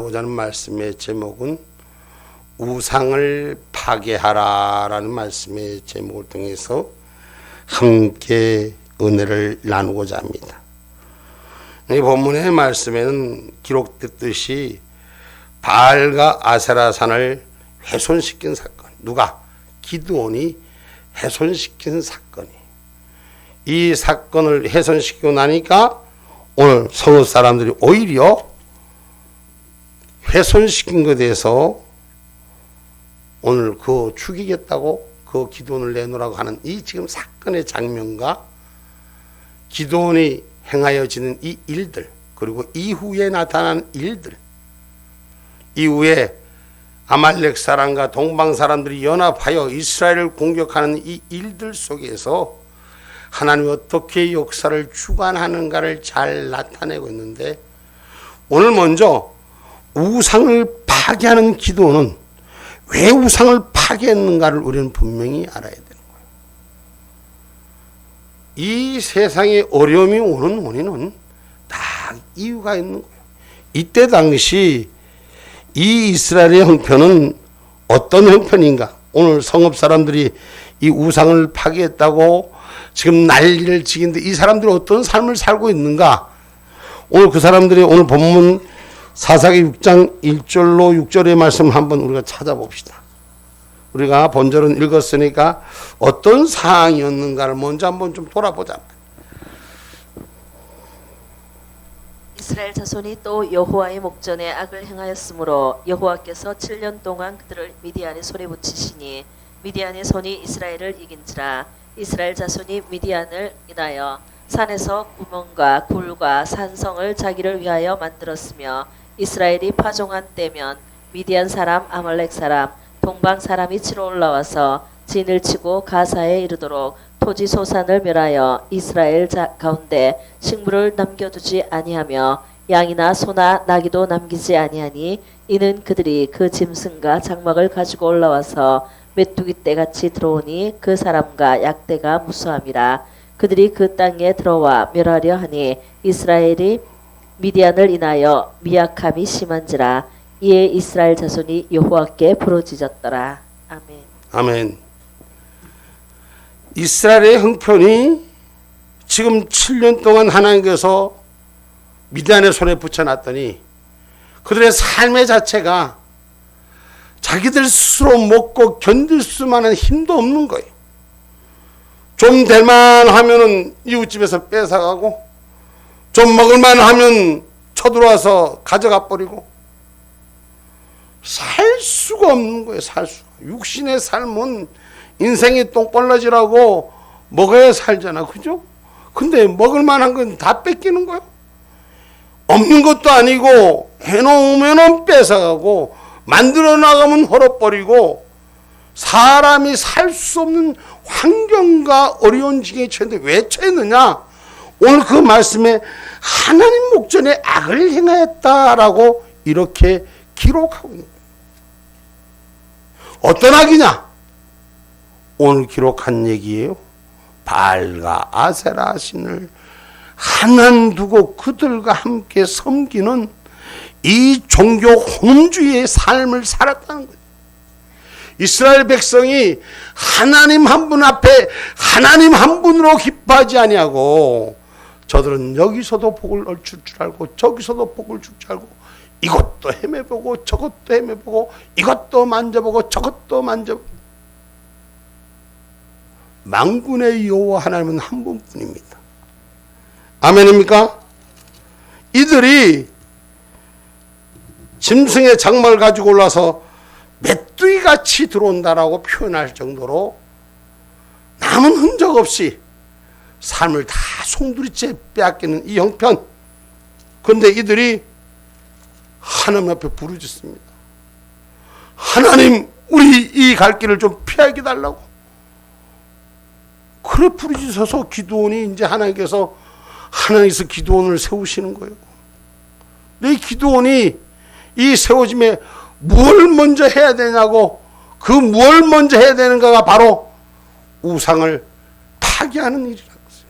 나누고자 하는 말씀의 제목은 우상을 파괴하라 라는 말씀의 제목을 통해서 함께 은혜를 나누고자 합니다. 이 본문의 말씀에는 기록됐듯이 바알과 아세라 산을 훼손시킨 사건, 누가? 기드온이 훼손시킨 사건이, 이 사건을 훼손시키고 나니까 오늘 성읍 사람들이 오히려 훼손시킨 것에 대해서 오늘 그 죽이겠다고 그 기드온을 내놓으라고 하는 이 지금 사건의 장면과 기드온이 행하여지는 이 일들, 그리고 이후에 나타난 일들, 이후에 아말렉 사람과 동방 사람들이 연합하여 이스라엘을 공격하는 이 일들 속에서 하나님이 어떻게 역사를 주관하는가를 잘 나타내고 있는데, 오늘 먼저 우상을 파괴하는 기도는 왜 우상을 파괴했는가를 우리는 분명히 알아야 되는 거예요. 이 세상에 어려움이 오는 원인은 다 이유가 있는 거예요. 이때 당시 이 이스라엘의 형편은 어떤 형편인가? 오늘 성읍 사람들이 이 우상을 파괴했다고 지금 난리를 치는데 이 사람들이 어떤 삶을 살고 있는가? 오늘 그 사람들이 오늘 본문 사사기 6장 1절로 6절의 말씀 한번 우리가 찾아봅시다. 우리가 본절은 읽었으니까 어떤 상황이었는가를 먼저 한번 좀 돌아보자. 이스라엘 자손이 또 여호와의 목전에 악을 행하였으므로 여호와께서 7년 동안 그들을 미디안의 손에 붙이시니 미디안의 손이 이스라엘을 이긴지라. 이스라엘 자손이 미디안을 인하여 산에서 구멍과 굴과 산성을 자기를 위하여 만들었으며, 이스라엘이 파종한 때면 미디안 사람, 아말렉 사람, 동방 사람이 치러 올라와서 진을 치고 가사에 이르도록 토지 소산을 멸하여 이스라엘 가운데 식물을 남겨두지 아니하며 양이나 소나 나귀도 남기지 아니하니, 이는 그들이 그 짐승과 장막을 가지고 올라와서 메뚜기 떼같이 들어오니 그 사람과 약대가 무수함이라. 그들이 그 땅에 들어와 멸하려 하니 이스라엘이 미디안을 인하여 미약함이 심한지라. 이에 이스라엘 자손이 여호와께 부르짖었더라. 아멘. 아멘. 이스라엘의 형편이 지금 7년 동안 하나님께서 미디안의 손에 붙여놨더니 그들의 삶의 자체가 자기들 스스로 먹고 견딜 수만한 힘도 없는 거예요. 좀 될만 하면은 이웃집에서 뺏어가고, 좀 먹을만 하면 쳐들어와서 가져가 버리고, 살 수가 없는 거예요. 살 수가. 육신의 삶은 인생이 똥벌러지라고 먹어야 살잖아, 그죠? 근데 먹을 만한 건 다 뺏기는 거예요. 없는 것도 아니고 해놓으면 뺏어가고 만들어 나가면 헐어버리고, 사람이 살 수 없는 환경과 어려운 지경에 처했는데 왜 처했느냐? 오늘 그 말씀에 하나님 목전에 악을 행하였다라고 이렇게 기록하고 있는 거예요. 어떤 악이냐? 오늘 기록한 얘기예요. 바알과 아세라 신을 하나 두고 그들과 함께 섬기는 이 종교 혼주의 삶을 살았다는 거예요. 이스라엘 백성이 하나님 한 분 앞에 하나님 한 분으로 기뻐하지 아니하고, 저들은 여기서도 복을 얻을 줄 알고 저기서도 복을 줄 줄 알고, 이것도 헤매보고 저것도 헤매보고 이것도 만져보고 저것도 만져보고. 만군의 여호와 하나님은 한 분뿐입니다. 아멘입니까? 이들이 짐승의 장막을 가지고 올라서 메뚜기같이 들어온다라고 표현할 정도로 남은 흔적 없이 삶을 다 송두리째 빼앗기는 이 형편. 그런데 이들이 하나님 앞에 부르짖습니다. 하나님, 우리 이 갈 길을 좀 피하게 달라고. 그래 부르짖어서 기드온이 이제 하나님께서 기드온을 세우시는 거예요. 이 기드온이 이 세워짐에 뭘 먼저 해야 되냐고, 그 뭘 먼저 해야 되는가가 바로 우상을 파괴하는 일이라고 했어요.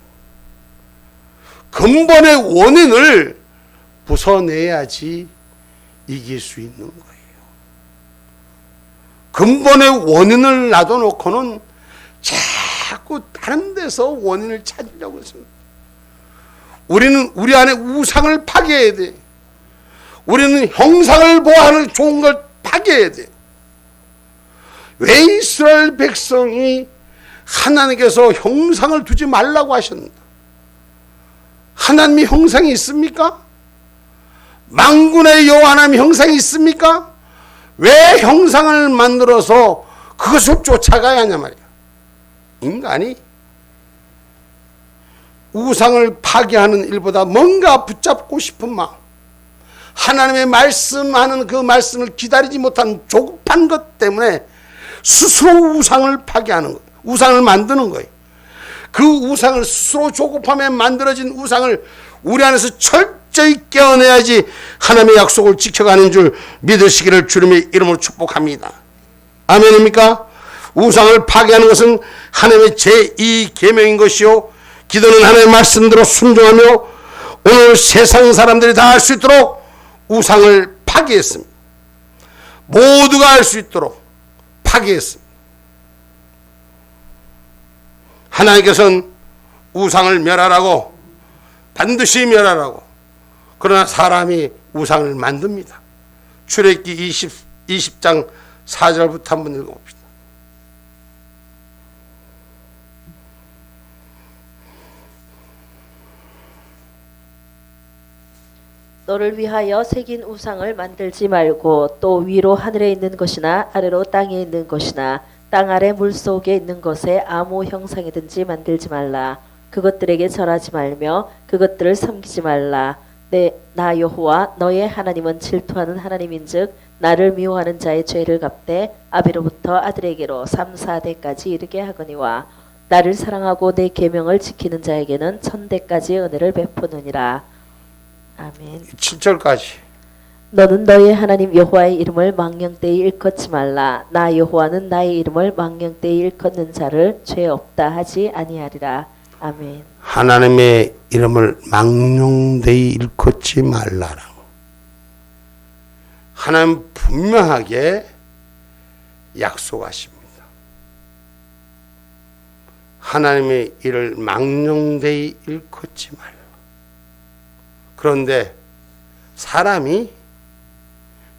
근본의 원인을 부숴내야지 이길 수 있는 거예요. 근본의 원인을 놔둬놓고는 자꾸 다른 데서 원인을 찾으려고 했습니다. 우리는 우리 안에 우상을 파괴해야 돼. 우리는 형상을 보호하는 좋은 걸 파괴해야 돼. 왜 이스라엘 백성이 하나님께서 형상을 두지 말라고 하셨는가? 하나님의 형상이 있습니까? 만군의 여호와 하나님의 형상이 있습니까? 왜 형상을 만들어서 그것을 쫓아가야 하냐 말이야. 인간이 우상을 파괴하는 일보다 뭔가 붙잡고 싶은 마음, 하나님의 말씀하는 그 말씀을 기다리지 못한 조급한 것 때문에 스스로 우상을 파괴하는 거예요. 우상을 만드는 거예요. 그 우상을 스스로 조급함에 만들어진 우상을 우리 안에서 철저히 깨어내야지 하나님의 약속을 지켜가는 줄 믿으시기를 주님의 이름으로 축복합니다. 아멘입니까? 우상을 파괴하는 것은 하나님의 제2계명인 것이요, 기도는 하나님의 말씀대로 순종하며 오늘 세상 사람들이 다 알 수 있도록 우상을 파괴했습니다. 모두가 알 수 있도록 파괴했습니다. 하나님께서는 우상을 멸하라고, 반드시 멸하라고, 그러나 사람이 우상을 만듭니다. 출애굽기 20장 4절부터 한번 읽어봅시다. 너를 위하여 새긴 우상을 만들지 말고 또 위로 하늘에 있는 것이나 아래로 땅에 있는 것이나 땅 아래 물속에 있는 것에 아무 형상이든지 만들지 말라. 그것들에게 절하지 말며 그것들을 섬기지 말라. 나 여호와 너의 하나님은 질투하는 하나님인즉 나를 미워하는 자의 죄를 갚되 아비로부터 아들에게로 3, 4대까지 이르게 하거니와 나를 사랑하고 내 계명을 지키는 자에게는 1000대까지 은혜를 베푸느니라. 아멘. 7절까지. 너는 너의 하나님 여호와의 이름을 망령되이 일컫지 말라. 나 여호와는 나의 이름을 망령되이 일컫는 자를 죄 없다 하지 아니하리라. 아멘. 하나님의 이름을 망령되이 일컫지 말라라고. 하나님 분명하게 약속하십니다. 하나님의 이를 망령되이 일컫지 말라. 그런데 사람이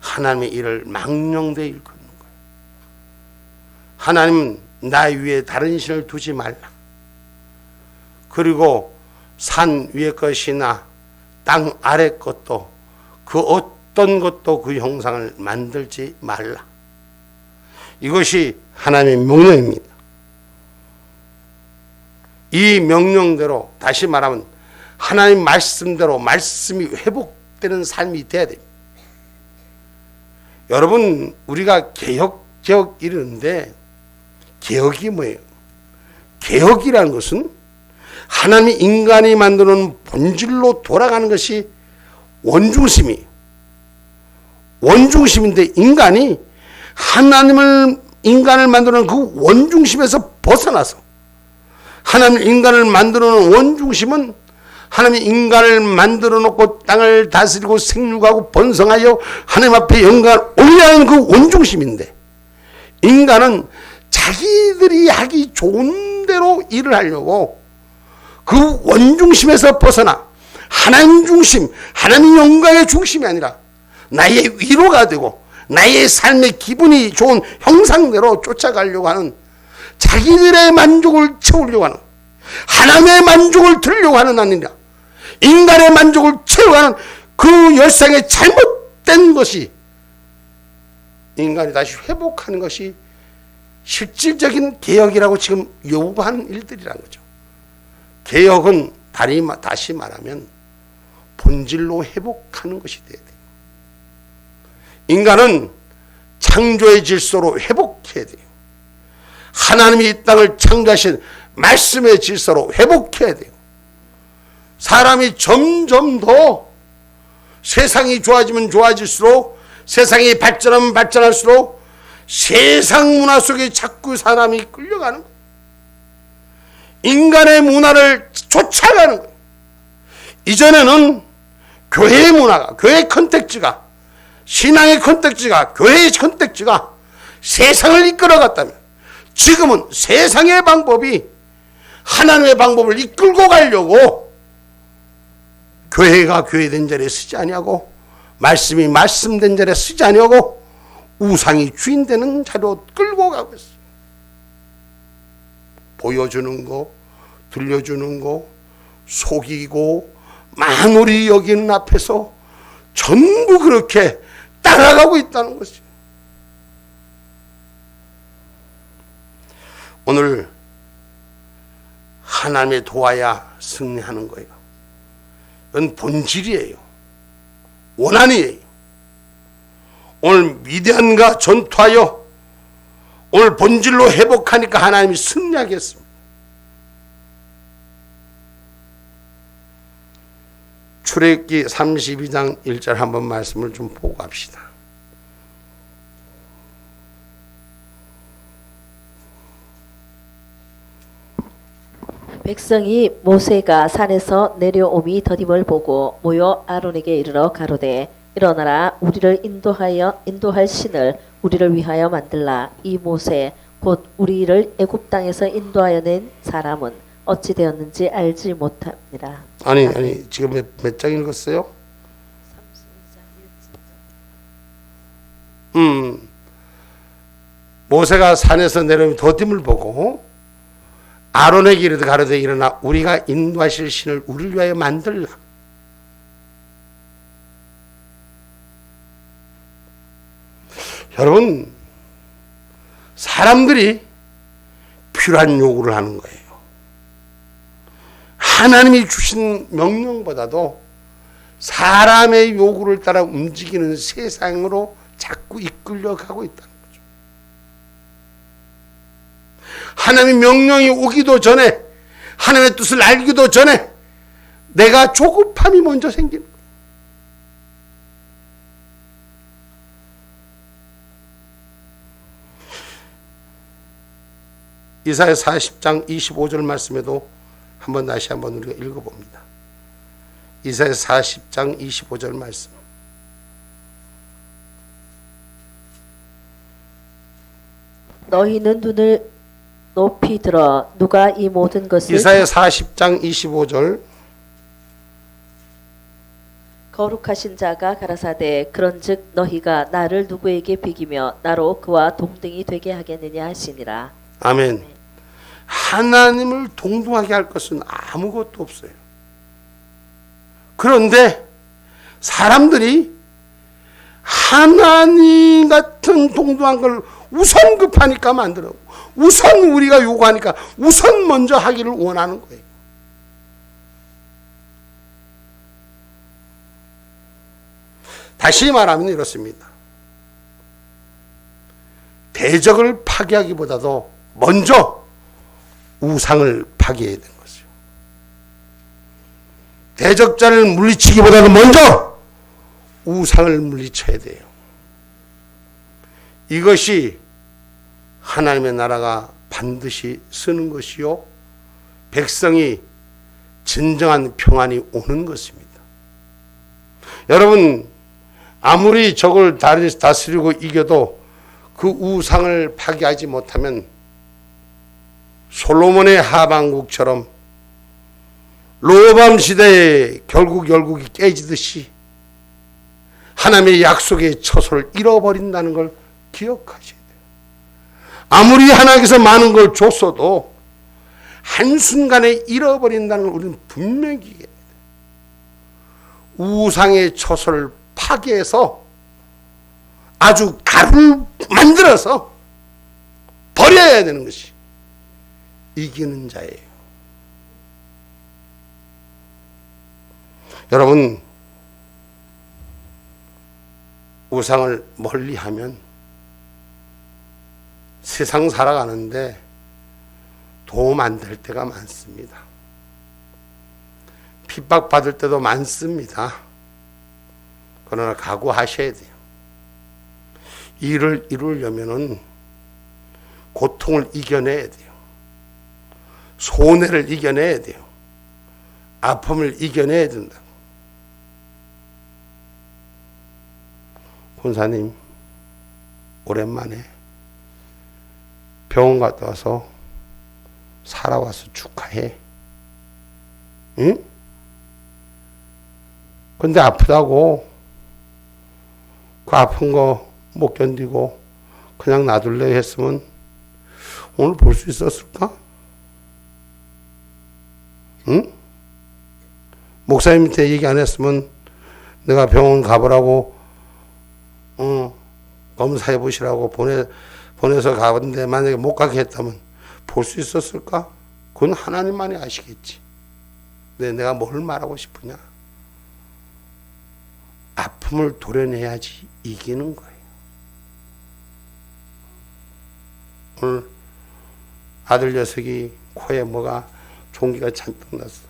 하나님의 일을 망령되이 일컫는 거예요. 하나님은 나 위에 다른 신을 두지 말라. 그리고 산 위의 것이나 땅 아래 것도 그 어떤 것도 그 형상을 만들지 말라. 이것이 하나님의 명령입니다. 이 명령대로, 다시 말하면 하나님 말씀대로 말씀이 회복되는 삶이 돼야 됩니다. 여러분, 우리가 개혁 이러는데 개혁이 뭐예요? 개혁이라는 것은 하나님이 인간이 만드는 본질로 돌아가는 것이 원중심이에요. 원중심인데 인간이 인간을 만드는 그 원중심에서 벗어나서, 하나님 인간을 만드는 원중심은 하나님이 인간을 만들어 놓고 땅을 다스리고 생육하고 번성하여 하나님 앞에 영광을 올려야 하는 그 원중심인데, 인간은 자기들이 하기 좋은 대로 일을 하려고 그 원중심에서 벗어나 하나님 중심, 하나님 영광의 중심이 아니라 나의 위로가 되고 나의 삶의 기분이 좋은 형상대로 쫓아가려고 하는, 자기들의 만족을 채우려고 하는, 하나님의 만족을 들으려고 하는 아니라 인간의 만족을 채워가는 그 열상에 잘못된 것이, 인간이 다시 회복하는 것이 실질적인 개혁이라고 지금 요구하는 일들이라는 거죠. 개혁은 다시 말하면 본질로 회복하는 것이 돼야 돼요. 인간은 창조의 질서로 회복해야 돼요. 하나님이 이 땅을 창조하신 말씀의 질서로 회복해야 돼요. 사람이 점점 더 세상이 좋아지면 좋아질수록, 세상이 발전하면 발전할수록 세상 문화 속에 자꾸 사람이 끌려가는 거예요. 인간의 문화를 쫓아가는 거예요. 이전에는 교회의 문화가, 교회 컨텍츠가 신앙의 컨텍츠가, 교회의 컨텍츠가 세상을 이끌어갔다면 지금은 세상의 방법이 하나님의 방법을 이끌고 가려고 교회가 교회된 자리에 쓰지 아니하고 말씀이 말씀된 자리에 쓰지 아니하고 우상이 주인되는 자리로 끌고 가고 있어요. 보여주는 거, 들려주는 거, 속이고 만홀히 여기는 앞에서 전부 그렇게 따라가고 있다는 것이죠. 오늘 하나님의 도와야 승리하는 거예요. 이건 본질이에요. 원한이에요. 오늘 미디안과 전투하여 오늘 본질로 회복하니까 하나님이 승리하겠습니다. 출애굽기 32장 1절 한번 말씀을 좀 보고 갑시다. 백성이 모세가 산에서 내려오미 더딤을 보고 모여 아론에게 이르러 가로되 일어나라 우리를 인도할 신을 우리를 위하여 만들라. 이 모세 곧 우리를 애굽 땅에서 인도하여 낸 사람은 어찌 되었는지 알지 못합니다. 아니 지금 몇 장 읽었어요? 모세가 산에서 내려오미 더딤을 보고 아론에게 이르되 가로되 일어나 우리가 인도하실 신을 우리를 위하여 만들라. 여러분, 사람들이 필요한 요구를 하는 거예요. 하나님이 주신 명령보다도 사람의 요구를 따라 움직이는 세상으로 자꾸 이끌려가고 있다는 거죠. 하나님의 명령이 오기도 전에, 하나님의 뜻을 알기도 전에 내가 조급함이 먼저 생기는 거예요. 이사야 40장 25절 말씀에도 다시 한번 우리가 읽어봅니다. 이사야 40장 25절 말씀. 너희는 눈을 높이 들어 누가 이 모든 것을 이사야 40장 25절. 거룩하신 자가 가라사대 그런즉 너희가 나를 누구에게 비기며 나로 그와 동등이 되게 하겠느냐 하시니라. 아멘. 하나님을 동등하게 할 것은 아무것도 없어요. 그런데 사람들이 하나님 같은 동등한 걸 우선 급하니까 만들어. 우선 우리가 요구하니까 우선 먼저 하기를 원하는 거예요. 다시 말하면 이렇습니다. 대적을 파괴하기보다도 먼저 우상을 파괴해야 되는 거죠. 대적자를 물리치기보다는 먼저 우상을 물리쳐야 돼요. 이것이 하나님의 나라가 반드시 서는 것이요 백성이 진정한 평안이 오는 것입니다. 여러분, 아무리 적을 다스리고 이겨도 그 우상을 파괴하지 못하면 솔로몬의 하반국처럼 로밤 시대에 결국이 깨지듯이 하나님의 약속의 처소를 잃어버린다는 걸 기억하셔야 돼요. 아무리 하나님께서 많은 걸 줬어도 한순간에 잃어버린다는 걸 우리는 분명히 기억해야 돼요. 우상의 처소를 파괴해서 아주 가루를 만들어서 버려야 되는 것이 이기는 자예요. 여러분, 우상을 멀리하면 세상 살아가는데 도움 안 될 때가 많습니다. 핍박받을 때도 많습니다. 그러나 각오하셔야 돼요. 일을 이루려면은 고통을 이겨내야 돼요. 손해를 이겨내야 돼요. 아픔을 이겨내야 된다. 권사님 오랜만에 병원 갔다 와서 살아와서 축하해. 응? 근데 아프다고 그 아픈 거 못 견디고 그냥 놔둘래 했으면 오늘 볼 수 있었을까? 응? 목사님한테 얘기 안 했으면 내가 병원 가보라고 검사해 보시라고 보내서 가봤는데 만약에 못 가게 했다면 볼 수 있었을까? 그건 하나님만이 아시겠지. 근데 내가 뭘 말하고 싶으냐? 아픔을 도려내야지 이기는 거예요. 오늘 아들 녀석이 코에 뭐가 종기가 잔뜩 났어.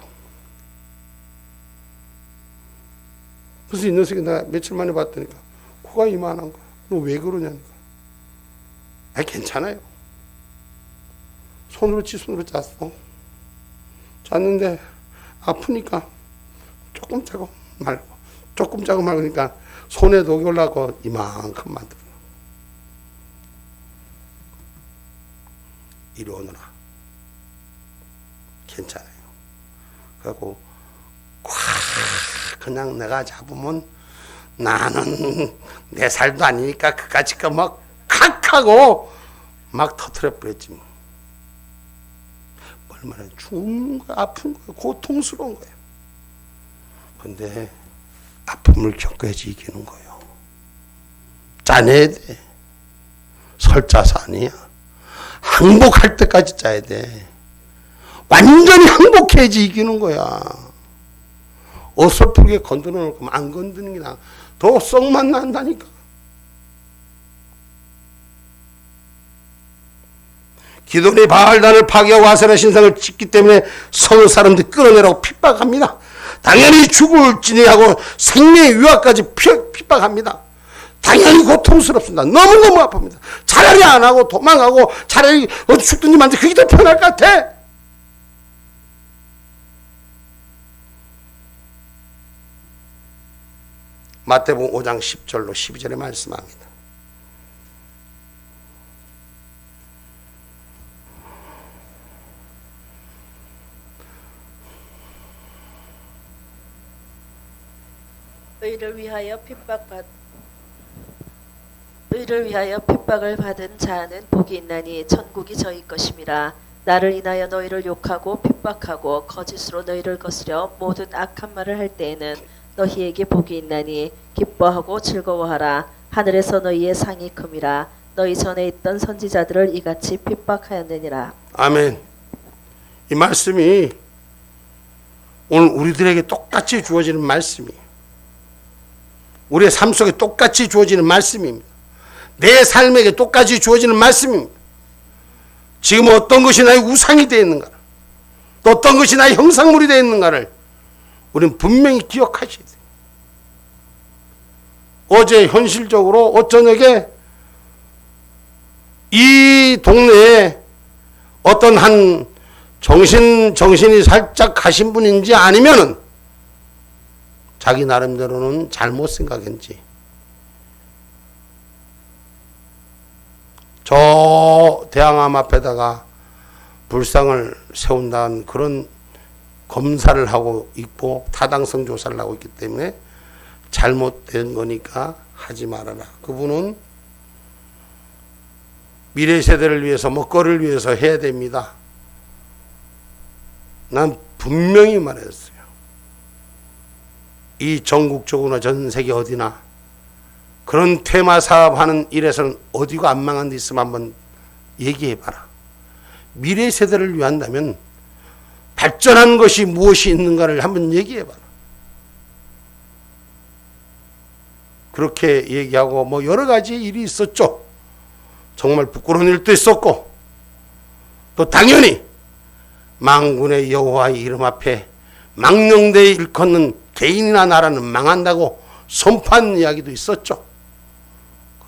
그래서 이 녀석이 내가 며칠 만에 봤더니까 코가 이만한 거야. 너 왜 그러냐니까. 아, 괜찮아요. 손으로 짰어. 짰는데 아프니까 조금 짜고 말고니까 손에 녹이 올라고 이만큼 만들어. 이리 오너라. 괜찮아요. 그래갖고 콱 그냥 내가 잡으면 나는 내 살도 아니니까 그까짓 거 막 칵 하고 막 터트려 버렸지 뭐. 얼마나 죽는 거야, 아픈 거야, 고통스러운 거야. 근데 아픔을 겪어야지 이기는 거예요. 짜내야 돼. 설짜서 아니야. 항복할 때까지 짜야 돼. 완전히 항복해야지 이기는 거야. 어설프게 건드려 놓고 안 건드는 게 나아. 더 썩만 난다니까. 기돈이 바알단을 파괴하고 아세라 신상을 짓기 때문에 서울 사람들이 끌어내라고 핍박합니다. 당연히 죽을지니 하고 생명의 위협까지 핍박합니다. 당연히 고통스럽습니다. 너무너무 아픕니다. 차라리 안 하고 도망가고 차라리 어디 죽든지 만든지 그게 더 편할 것 같아. 마태복음 5장 10절로 12절에 말씀합니다. 의를 위하여 핍박을 받은 자는 복이 있나니 천국이 저희 것임이라. 나를 인하여 너희를 욕하고 핍박하고 거짓으로 너희를 거스려 모든 악한 말을 할 때에는 너희에게 복이 있나니 기뻐하고 즐거워하라. 하늘에서 너희의 상이 큼이라. 너희 전에 있던 선지자들을 이같이 핍박하였느니라. 아멘. 이 말씀이 오늘 우리들에게 똑같이 주어지는 말씀이에요. 우리의 삶 속에 똑같이 주어지는 말씀입니다. 내 삶에게 똑같이 주어지는 말씀입니다. 지금 어떤 것이 나의 우상이 되어 있는가, 또 어떤 것이 나의 형상물이 되어 있는가를 우리는 분명히 기억하셔야 돼요. 어제 현실적으로 어쩌녁에 이 동네에 어떤 한 정신이 살짝 가신 분인지 아니면은 자기 나름대로는 잘못 생각했는지 저 대항암 앞에다가 불상을 세운다는 그런 검사를 하고 있고 타당성 조사를 하고 있기 때문에 잘못된 거니까 하지 말아라. 그분은 미래 세대를 위해서 먹거리를 위해서 해야 됩니다. 난 분명히 말했어요. 이 전국적으로나 전 세계 어디나 그런 테마 사업하는 일에서는 어디가 안 망한 데 있으면 한번 얘기해봐라. 미래 세대를 위한다면 발전한 것이 무엇이 있는가를 한번 얘기해봐라. 그렇게 얘기하고 뭐 여러 가지 일이 있었죠. 정말 부끄러운 일도 있었고 또 당연히 만군의 여호와의 이름 앞에 망령되이 일컫는 개인이나 나라는 망한다고 선포한 이야기도 있었죠.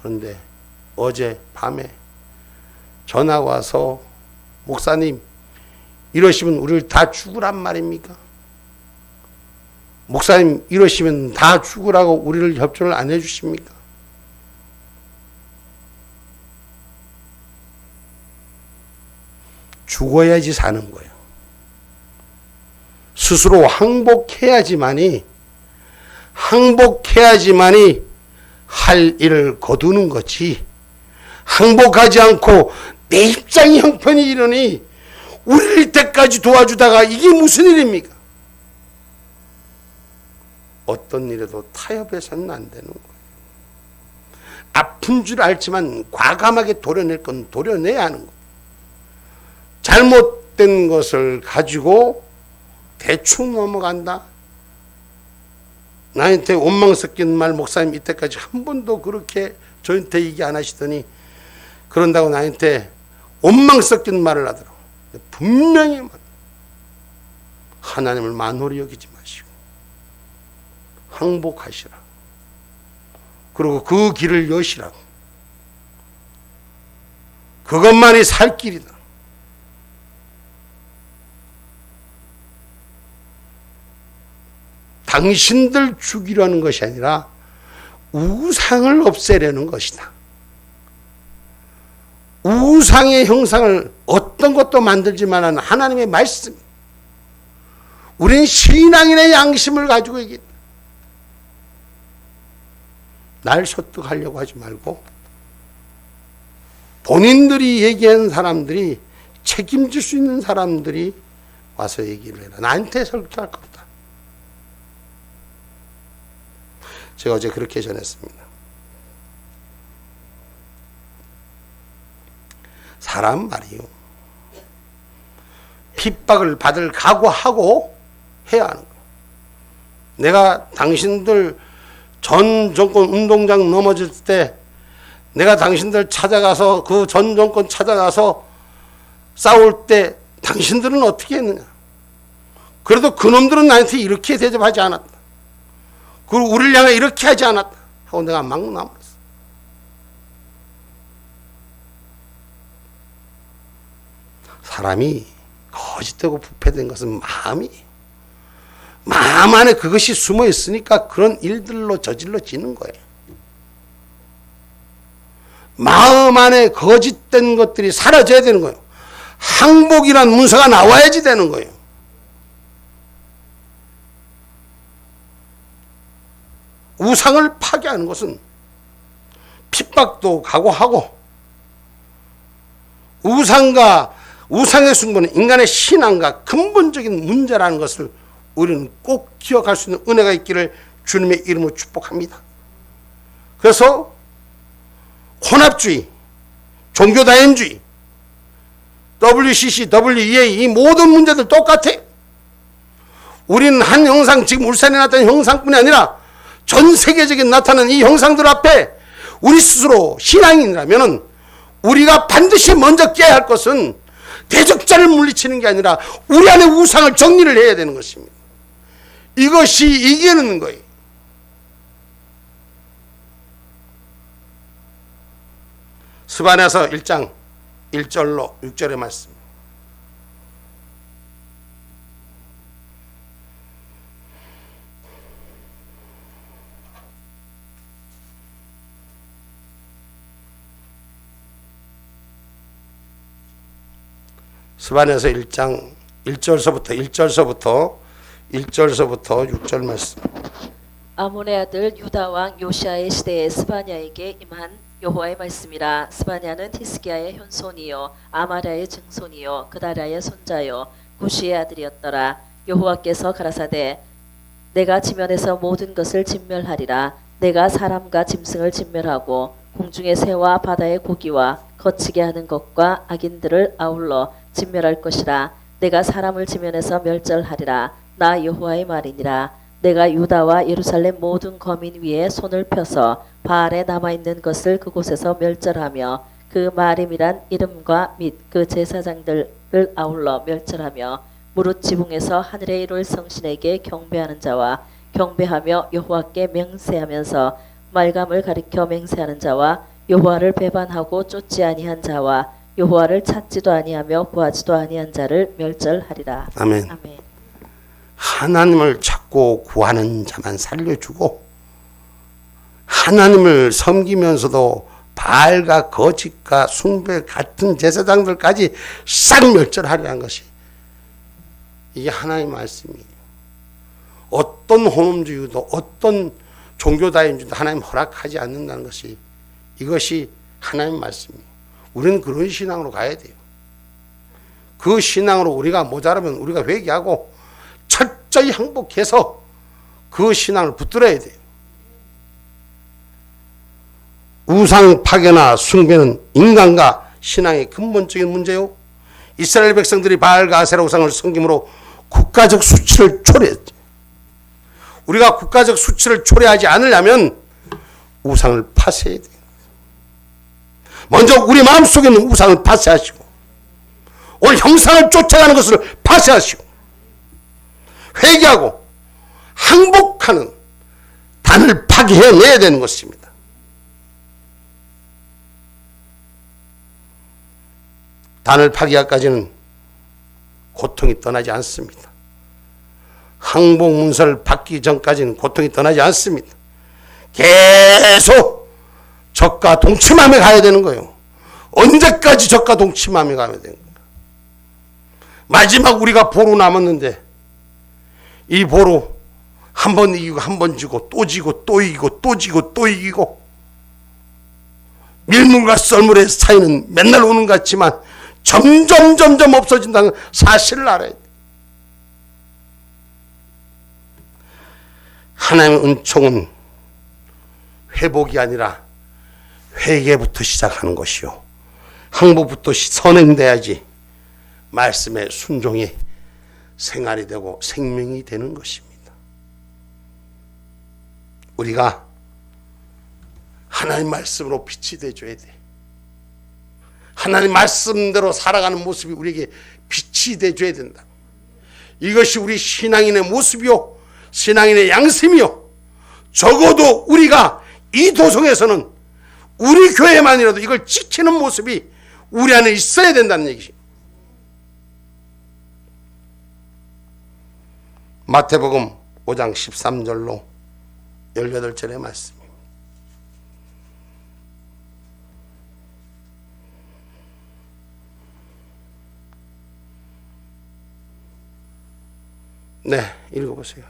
그런데 어제 밤에 전화가 와서 목사님 이러시면 우리를 다 죽으란 말입니까? 목사님 이러시면 다 죽으라고 우리를 협조를 안 해주십니까? 죽어야지 사는 거예요. 스스로 항복해야지만이 할 일을 거두는 거지. 항복하지 않고 내 입장이 형편이 이러니 우리를 이때까지 도와주다가 이게 무슨 일입니까? 어떤 일에도 타협해서는 안 되는 거예요. 아픈 줄 알지만 과감하게 도려낼 건 도려내야 하는 거예요. 잘못된 것을 가지고 대충 넘어간다. 나한테 원망 섞인 말 목사님 이때까지 한 번도 그렇게 저한테 얘기 안 하시더니 그런다고 나한테 원망 섞인 말을 하더라고요. 분명히 하나님을 만홀히 여기지 마시고 항복하시라. 그리고 그 길을 여시라고. 그것만이 살 길이다. 당신들 죽이려는 것이 아니라 우상을 없애려는 것이다. 우상의 형상을 어떤 것도 만들지만 하는 하나님의 말씀. 우리는 신앙인의 양심을 가지고 얘기해. 날 설득하려고 하지 말고 본인들이 얘기한 사람들이 책임질 수 있는 사람들이 와서 얘기를 해라. 나한테 설득할 것 없다. 제가 어제 그렇게 전했습니다. 사람 말이요. 핍박을 받을 각오하고 해야 하는 거예요. 내가 당신들 전 정권 운동장 넘어질 때 내가 당신들 찾아가서 그 전 정권 찾아가서 싸울 때 당신들은 어떻게 했느냐. 그래도 그놈들은 나한테 이렇게 대접하지 않았다. 그리고 우리를 향해 이렇게 하지 않았다 하고 내가 막 남았어. 사람이 거짓되고 부패된 것은 마음이에요. 마음 안에 그것이 숨어 있으니까 그런 일들로 저질러지는 거예요. 마음 안에 거짓된 것들이 사라져야 되는 거예요. 항복이란 문서가 나와야지 되는 거예요. 우상을 파괴하는 것은 핍박도 각오하고 우상의 숭배는 인간의 신앙과 근본적인 문제라는 것을 우리는 꼭 기억할 수 있는 은혜가 있기를 주님의 이름으로 축복합니다. 그래서 혼합주의, 종교다연주의, WCC, WEA 이 모든 문제들 똑같아. 우리는 한 형상, 지금 울산에 나타난 형상뿐이 아니라 전 세계적인 나타나는 이 형상들 앞에 우리 스스로 신앙인이라면 우리가 반드시 먼저 깨야 할 것은 대적자를 물리치는 게 아니라 우리 안에 우상을 정리를 해야 되는 것입니다. 이것이 이기는 거예요. 스바냐서 1장 1절로 6절의 말씀. 스바냐서 1장 1절서부터 6절 말씀. 아몬의 아들 유다 왕 요시아의 시대에 스바냐에게 임한 여호와의 말씀이라. 스바냐는 히스기야의 현손이요 아마랴의 증손이요 그다랴의 손자요 구시의 아들이었더라. 여호와께서 가라사대 내가 지면에서 모든 것을 진멸하리라. 내가 사람과 짐승을 진멸하고 공중의 새와 바다의 고기와 거치게 하는 것과 악인들을 아울러 진멸할 것이라. 내가 사람을 지면에서 멸절하리라. 나 여호와의 말이니라. 내가 유다와 예루살렘 모든 거민 위에 손을 펴서 바알에 남아있는 것을 그곳에서 멸절하며 그 마림이란 이름과 및 그 제사장들을 아울러 멸절하며 무릇 지붕에서 하늘에 이룰 성신에게 경배하는 자와 경배하며 여호와께 맹세하면서 말감을 가리켜 맹세하는 자와 여호와를 배반하고 쫓지 아니한 자와 여호와를 찾지도 아니하며 구하지도 아니한 자를 멸절하리라. 아멘. 아멘. 하나님을 찾고 구하는 자만 살려주고 하나님을 섬기면서도 바알과 거짓과 숭배 같은 제사장들까지 싹 멸절하려 한 것이 이게 하나님의 말씀이에요. 어떤 혼음주의도 어떤 종교다임주의도 하나님 허락하지 않는다는 것이 이것이 하나님의 말씀이에요. 우리는 그런 신앙으로 가야 돼요. 그 신앙으로 우리가 모자라면 우리가 회개하고 철저히 항복해서 그 신앙을 붙들어야 돼요. 우상 파괴나 숭배는 인간과 신앙의 근본적인 문제요. 이스라엘 백성들이 바알과 아세라 우상을 섬김으로 국가적 수치를 초래했죠. 우리가 국가적 수치를 초래하지 않으려면 우상을 파쇄해야 돼요. 먼저 우리 마음속에 있는 우상을 파쇄하시고 오늘 형상을 쫓아가는 것을 파쇄하시고 회개하고 항복하는 단을 파괴해내야 되는 것입니다. 단을 파괴하기까지는 고통이 떠나지 않습니다. 항복 문서를 받기 전까지는 고통이 떠나지 않습니다. 계속 적과 동침하며 가야 되는 거예요. 언제까지 적과 동침하며 가야 되는 거예요. 마지막 우리가 보로 남았는데 이 보로 한 번 이기고 한 번 지고 또 지고 또 이기고 또 지고 또 이기고 밀물과 썰물의 사이는 맨날 오는 것 같지만 점점 없어진다는 사실을 알아야 돼. 하나님의 은총은 회복이 아니라 회개부터 시작하는 것이요. 항복부터 선행돼야지 말씀의 순종이 생활이 되고 생명이 되는 것입니다. 우리가 하나님 말씀으로 빛이 되줘야 돼. 하나님 말씀대로 살아가는 모습이 우리에게 빛이 되줘야 된다. 이것이 우리 신앙인의 모습이요, 신앙인의 양심이요. 적어도 우리가 이 도성에서는 우리 교회만이라도 이걸 지키는 모습이 우리 안에 있어야 된다는 얘기죠. 마태복음 5장 13절로 18절의 말씀입니다. 네, 읽어보세요.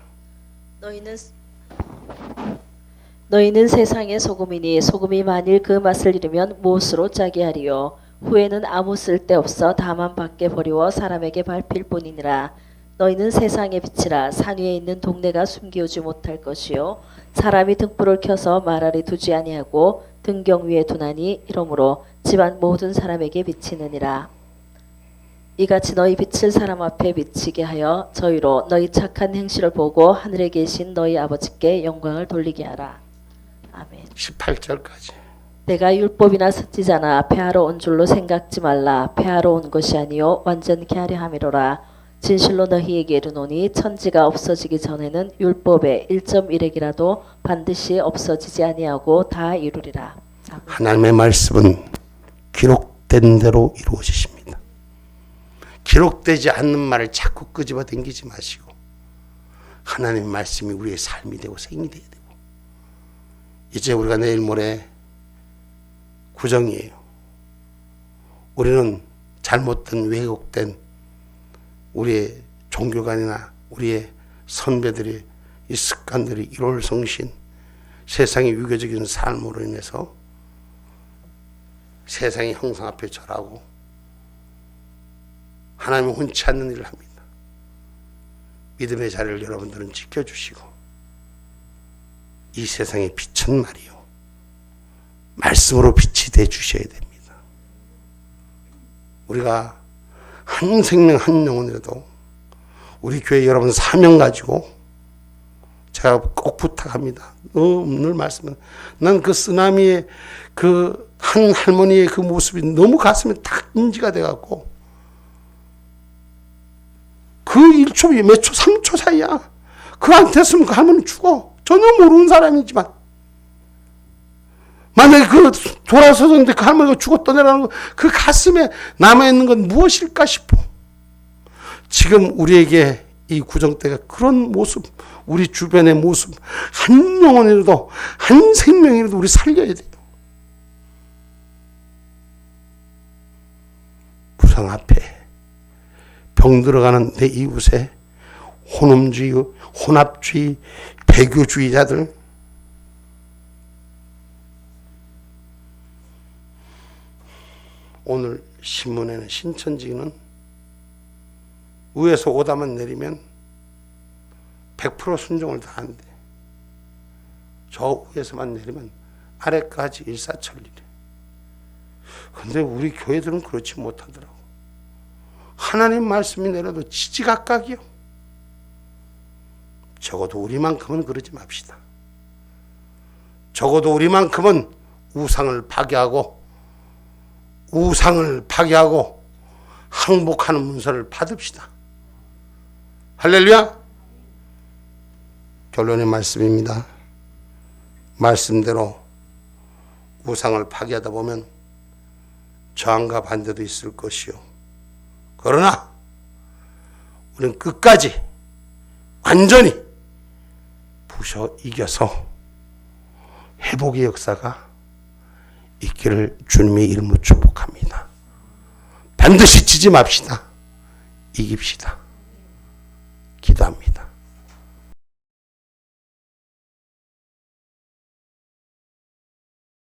너희는 세상의 소금이니 소금이 만일 그 맛을 잃으면 무엇으로 짜게 하리요. 후에는 아무 쓸데없어 다만 밖에 버리워 사람에게 밟힐 뿐이니라. 너희는 세상의 빛이라. 산 위에 있는 동네가 숨기우지 못할 것이요 사람이 등불을 켜서 말 아래 두지 아니하고 등경 위에 두나니 이러므로 집안 모든 사람에게 비치느니라. 이같이 너희 빛을 사람 앞에 비치게 하여 저희로 너희 착한 행실을 보고 하늘에 계신 너희 아버지께 영광을 돌리게 하라. 아멘. 18절까지. 내가 율법이나 습지자나 폐하러 온 줄로 생각지 말라. 폐하러 온 것이 아니요 완전케 하려 함이로라. 진실로 너희에게 이르노니 천지가 없어지기 전에는 율법의 1.1핵이라도 반드시 없어지지 아니하고 다 이루리라. 아멘. 하나님의 말씀은 기록된 대로 이루어지십니다. 기록되지 않는 말을 자꾸 끄집어 당기지 마시고 하나님의 말씀이 우리의 삶이 되고 생이 되어야 되고, 이제 우리가 내일 모레 구정이에요. 우리는 잘못된 왜곡된 우리의 종교관이나 우리의 선배들의 이 습관들이 일월성신 세상의 유교적인 삶으로 인해서 세상의 형상 앞에 절하고 하나님을 원치 않는 일을 합니다. 믿음의 자리를 여러분들은 지켜주시고 이 세상의 빛은 말이요 말씀으로 빛이 돼 주셔야 됩니다. 우리가 한 생명 한 영혼이라도 우리 교회 여러분 사명 가지고 제가 꼭 부탁합니다. 늘 말씀은 난 그 쓰나미의 그 한 할머니의 그 모습이 너무 가슴에 딱 인지가 돼갖고 그 1초, 몇 초, 3초 사이야. 그거 안 됐으면 그 할머니 죽어. 전혀 모르는 사람이지만 만약에 그 돌아서는데 그 할머니가 죽어 떠내라는 거, 그 가슴에 남아있는 건 무엇일까 싶어. 지금 우리에게 이 구정때가 그런 모습, 우리 주변의 그 모습, 한 영혼이라도 한 생명이라도 우리 살려야 돼요. 1초, 1초, 3초 사이야. 그 할머니가 죽어 떠내라는 거, 그 가슴에 남아있는 건 무엇일까 싶어. 지금 우리에게 이 구정때가 그런 모습, 우리 주변의 모습, 한 영혼이라도 한 생명이라도 우리 살려야 돼요. 우상 앞에 병들어가는 내 이웃에 혼음주의, 혼합주의, 배교주의자들, 오늘 신문에는 신천지는 위에서 오다만 내리면 100% 순종을 다 한대. 저 위에서만 내리면 아래까지 일사천리래. 근데 우리 교회들은 그렇지 못하더라고. 하나님 말씀이 내려도 지지각각이요. 적어도 우리만큼은 그러지 맙시다. 적어도 우리만큼은 우상을 파괴하고 항복하는 문서를 받읍시다. 할렐루야. 결론의 말씀입니다. 말씀대로 우상을 파괴하다 보면 저항과 반대도 있을 것이요. 그러나 우리는 끝까지 완전히 부셔 이겨서 회복의 역사가 있기를 주님의 이름으로 축복합니다. 반드시 지지 맙시다. 이깁시다.